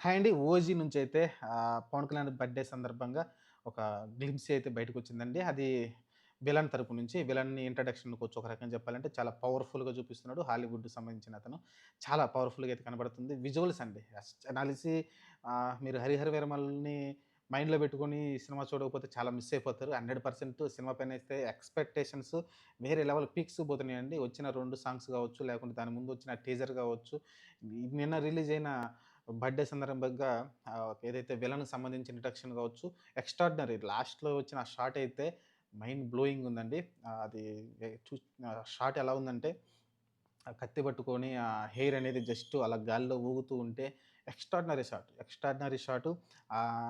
Hi అండి. 'OG' నుంచైతే 'Pawan Kalyan' birthday సందర్భంగా ఒక గ్లింప్స్ అయితే బయటకొచ్చిందండి. అది విలన్ తరపు నుంచి. విలన్‌ని ఇంట్రడక్షన్‌కొచ్చి ఒక రకంగా చెప్పాలంటే చాలా పవర్‌ఫుల్‌గా చూపిస్తున్నాడు. హాలీవుడ్‌కి సంబంధించిన అతను. చాలా పవర్‌ఫుల్‌గా అయితే కనబడుతుంది. విజువల్స్ అండి. నాకు తెలిసి మీరు 'హరిహర వీరమల్లుని' మైండ్‌లో పెట్టుకొని ఈ సినిమా చూడకపోతే చాలా మిస్ అయిపోతారు. 100% సినిమా పైనైతే ఎక్స్‌పెక్టేషన్స్ వేరే లెవెల్ పీక్స్‌కి పోతున్నాయండి. వచ్చిన 2 సాంగ్స్ కావచ్చు, లేకుంటే దాని ముందు వచ్చిన టీజర్ కావచ్చు, నిన్న రిలీజ్ అయిన బర్త్‌డే సందర్భంగా ఏదైతే విలన్‌కి సంబంధించిన ఇంట్రడక్షన్ కావచ్చు, ఎక్స్ట్రార్డినరీ లాస్ట్‌లో వచ్చిన ఆ షాట్ అయితే మైండ్ బ్లోయింగ్ ఉందండి. అది ఎ చూ షాట్ ఎలా ఉందంటే, ఆ కత్తి పట్టుకొని ఆ హెయిర్ అనేది జస్ట్ అలా గాలిలో ఊగుతూ ఉంటే ఎక్స్ట్రార్డినరీ షాట్. Extraordinary shot.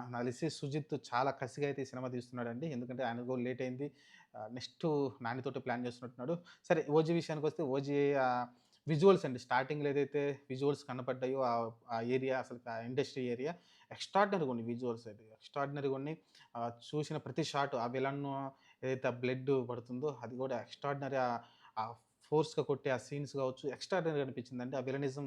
నాకు తెలిసి సుజిత్ చాలా కసిగా అయితే ఈ సినిమా తీస్తున్నాడండి. ఎందుకంటే ఆయనకు కూడా లేట్ అయింది. నెక్స్టు నానితోటి ప్లాన్ చేస్తున్నట్టున్నాడు. సరే 'ఓజీ' విషయానికొస్తే 'ఓజీ' విజువల్స్ అండి. స్టార్టింగ్‌లో ఏదైతే విజువల్స్ కనపడ్డాయో ఆ ఏరియా అసలు ఆ ఇండస్ట్రీ ఏరియా ఎక్స్ట్రార్డినరీగా ఉన్నాయి విజువల్స్ అయితే. ఎక్స్ట్రార్డినరీగా ఉన్నాయి. చూసిన ప్రతి షాట్ ఆ విలన్ ఏదైతే ఆ బ్లడ్ పడుతుందో అది కూడా ఎక్స్ట్రార్డినరీ ఆ ఫోర్స్‌గా కొట్టే ఆ సీన్స్ కావచ్చు ఎక్స్ట్రార్డినరీగా అనిపించిందండి. ఆ విలనిజం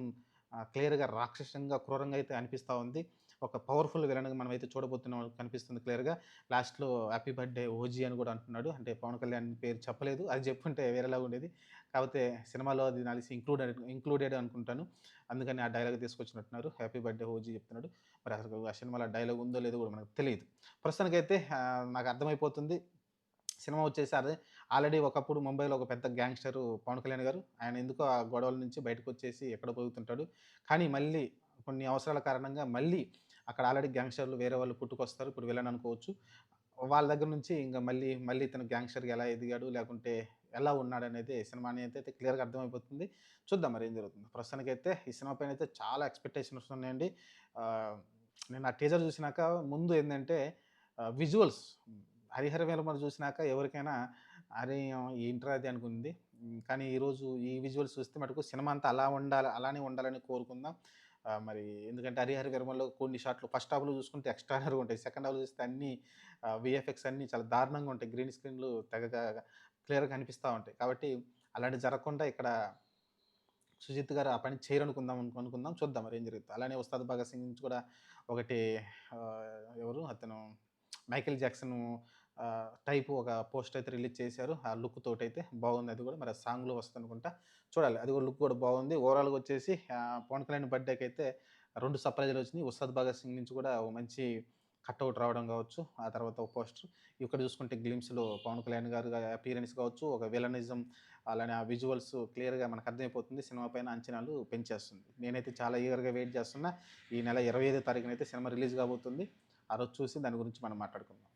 క్లియర్‌గా రాక్షసంగా, క్రూరంగా అయితే అనిపిస్తా ఉంది. ఒక పవర్‌ఫుల్ విలన్‌గా మనమైతే చూడబోతున్నాం కనిపిస్తుంది క్లియర్‌గా. లాస్ట్‌లో హ్యాపీ బర్త్‌డే ఓజీ అని కూడా అంటున్నాడు. అంటే పవన్ కళ్యాణ్ పేరు చెప్పలేదు. అది చెప్పుంటే వేరేలాగా ఉండేది. కాపోతే సినిమాలో అది నాకు తెలిసి ఇంక్లూడెడ్ అనుకుంటాను. అందుకని ఆ డైలాగ్ తీసుకొచ్చినట్టున్నారు. హ్యాపీ బర్త్‌డే ఓజీ చెప్తున్నాడు. మరి అసలు ఆ సినిమాలో ఆ డైలాగ్ ఉందో లేదో కూడా మనకు తెలీదు. ప్రస్తుతానికైతే నాకు అర్థమైపోతుంది. సినిమా వచ్చేసి అదే ఆల్రెడీ ఒకప్పుడు ముంబైలో ఒక పెద్ద గ్యాంగ్‌స్టరు పవన్ కళ్యాణ్ గారు. ఆయన ఎందుకో ఆ గొడవల నుంచి బయటకొచ్చేసి ఎక్కడో బతుకుతుంటాడు. కానీ మళ్ళీ కొన్ని అవసరాల కారణంగా మళ్ళీ అక్కడ ఆల్రెడీ గ్యాంగ్‌స్టర్‌లు వేరే వాళ్ళు పుట్టుకొస్తారు. ఇప్పుడు విలన్ అనుకోవచ్చు. వాళ్ళ దగ్గర నుంచి ఇంక మళ్ళీ ఇతను గ్యాంగ్‌స్టర్‌గా ఎలా ఎదిగాడు? లేకుంటే ఎలా ఉన్నాడనేది సినిమా అయితే క్లియర్‌గా అర్థమైపోతుంది. చూద్దాం మరి ఏం జరుగుతుందో. ప్రస్తుతానికైతే ఈ సినిమా పైనైతే చాలా ఎక్స్‌పెక్టేషన్స్ ఉన్నాయండి. ఆహ్, నేను ఆ టీజర్ చూసినాక ముందు ఏందంటే విజువల్స్ 'హరిహర వీరమల్లు' చూసినాక ఎవరికైనా అరే! ఏంట్రా అది అనుకుంది. కానీ ఈరోజు ఈ విజువల్స్ చూస్తే మటుకు సినిమా అంతా అలానే ఉండాలని కోరుకుందాం. మరి ఎందుకంటే 'హరిహర వీరమల్లులో' కొన్ని షాట్లు ఫస్ట్ హాఫ్‌లో చూసుకుంటే ఎక్స్ట్రార్డినరీగా ఉంటాయి. సెకండ్ హాఫ్‌లో చూస్తే అన్నీ వీఎఫ్ఎక్స్ అన్నీ చాలా దారుణంగా ఉంటాయి. గ్రీన్ స్క్రీన్‌లు తెగగా క్లియర్‌గా కనిపిస్తా ఉంటాయి. కాబట్టి అలాంటివి జరగకుండా ఇక్కడ సుజిత్ గారు ఆ పని చేయరనుకుందాం అనుకుందాం. చూద్దాం మరి ఏం జరుగుద్దో. అలానే 'ఉస్తాద్ భగత్ సింగ్' నుంచి కూడా ఒకటి ఎవరు అతను 'మైకేల్ జాక్సన్' టైపు ఒక పోస్టర్ అయితే రిలీజ్ చేశారు. ఆ లుక్ తోటైతే బాగుంది అది కూడా. మరి ఆ సాంగ్‌లో వస్తదనుకుంటా. చూడాలి. అది కూడా లుక్ కూడా బాగుంది. ఓవరాల్‌గా వచ్చేసి పవన్ కళ్యాణ్ బర్త్‌డేకైతే 2 సర్ప్రైజ్‌లొచ్చినియి. 'ఉస్తాద్ భగత్ సింగ్' నుంచి కూడా ఓ మంచి కటౌట్ రావడం కావచ్చు. ఆ తర్వాత ఒక పోస్టర్. ఇక్కడ చూసుకుంటే గ్లిమ్స్‌లో పవన్ కళ్యాణ్ గారు అపియరెన్స్ కావచ్చు, ఒక విలనిజం అలానే ఆ విజువల్స్ క్లియర్‌గా మనకు అర్థమైపోతుంది. సినిమా పైన అంచనాలు పెంచేస్తుంది. నేనైతే చాలా ఈగర్‌గా వెయిట్ చేస్తున్నా. ఈ నెల 25 తారీఖునైతే సినిమా రిలీజ్ కాబోతుంది. ఆ రోజు చూసి దాని గురించి మనం మాట్లాడుకుందాం.